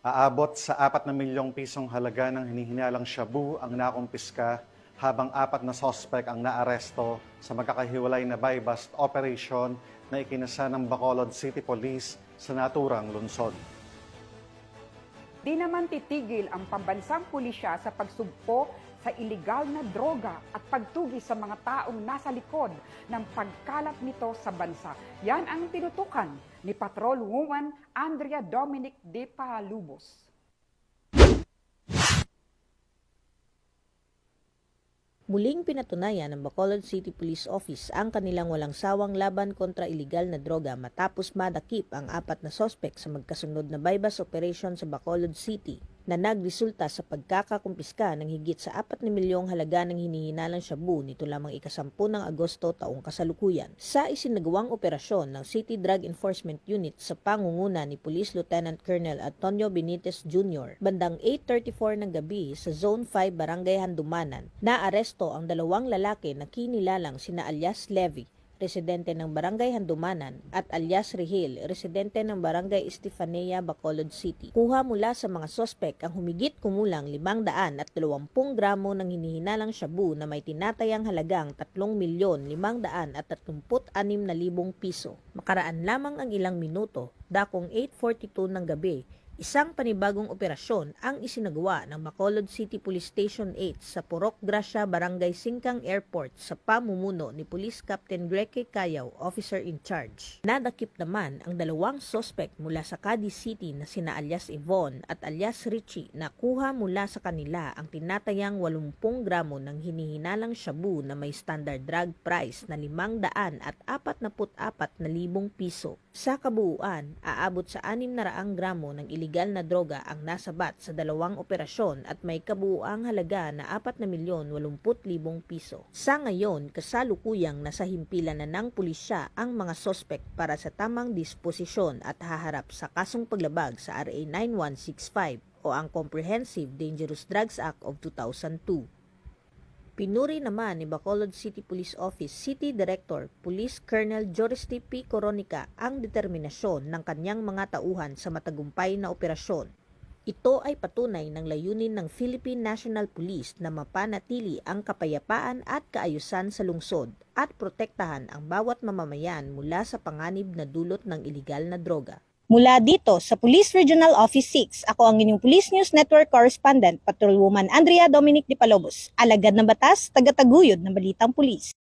Aabot sa 4 na milyong pisong halaga ng hinihinalang shabu ang nakumpiska habang 4 na sospek ang naaresto sa magkakahiwalay na buy-bust operation na ikinasa ng Bacolod City Police sa naturang lungsod. Di naman titigil ang pambansang pulisya sa pagsugpo sa iligal na droga at pagtugi sa mga taong nasa likod ng pagkalat nito sa bansa. Yan ang tinutukan ni Patrolwoman Andrea Dominic de Palubos. Muling pinatunayan ng Bacolod City Police Office ang kanilang walang sawang laban kontra iligal na droga matapos madakip ang 4 na sospek sa magkasunod na buy-bust operation sa Bacolod City na nagresulta sa pagkakakumpiska ng higit sa 4 na milyong halaga ng hinihinalang shabu nito lamang ika-10 ng Agosto taong kasalukuyan. Sa isinagawang operasyon ng City Drug Enforcement Unit sa pangunguna ni Police Lieutenant Colonel Antonio Benitez Jr., bandang 8:34 ng gabi sa Zone 5 Barangay Handumanan, naaresto ang 2 lalaki na kinilalang sina alias Levy, residente ng Barangay Handumanan, at alias Rihil, residente ng Barangay Estefanía, Bacolod City. Kuha mula sa mga sospek ang humigit kumulang 520 gramo ng hinihinalang shabu na may tinatayang halagang 3,536,000 piso. Makaraan lamang ang ilang minuto, dakong 8:42 ng gabi, isang panibagong operasyon ang isinagawa ng Bacolod City Police Station 8 sa Purok Gracia, Barangay Singkang Airport sa pamumuno ni Police Captain Greque Cayaw, Officer in Charge. Nadakip naman ang 2 sospek mula sa Cadiz City na sina alias Yvonne at alias Richie na kuha mula sa kanila ang tinatayang 80 gramo ng hinihinalang shabu na may standard drug price na 544,000 piso. Sa kabuuan, aabot sa 600 gramo ng iligal na droga ang nasabat sa 2 operasyon at may kabuuang halaga na 4,080,000 piso. Sa ngayon, kasalukuyang nasa himpilan na ng pulisya ang mga sospek para sa tamang disposisyon at haharap sa kasong paglabag sa RA 9165 o ang Comprehensive Dangerous Drugs Act of 2002. Pinuri naman ni Bacolod City Police Office City Director Police Colonel Joristy P. Coronica ang determinasyon ng kanyang mga tauhan sa matagumpay na operasyon. Ito ay patunay ng layunin ng Philippine National Police na mapanatili ang kapayapaan at kaayusan sa lungsod at protektahan ang bawat mamamayan mula sa panganib na dulot ng iligal na droga. Mula dito sa Police Regional Office 6, ako ang inyong Police News Network Correspondent, Patrolwoman Andrea Dominic de Palubos, alagad ng batas, tagataguyod ng balitang pulis.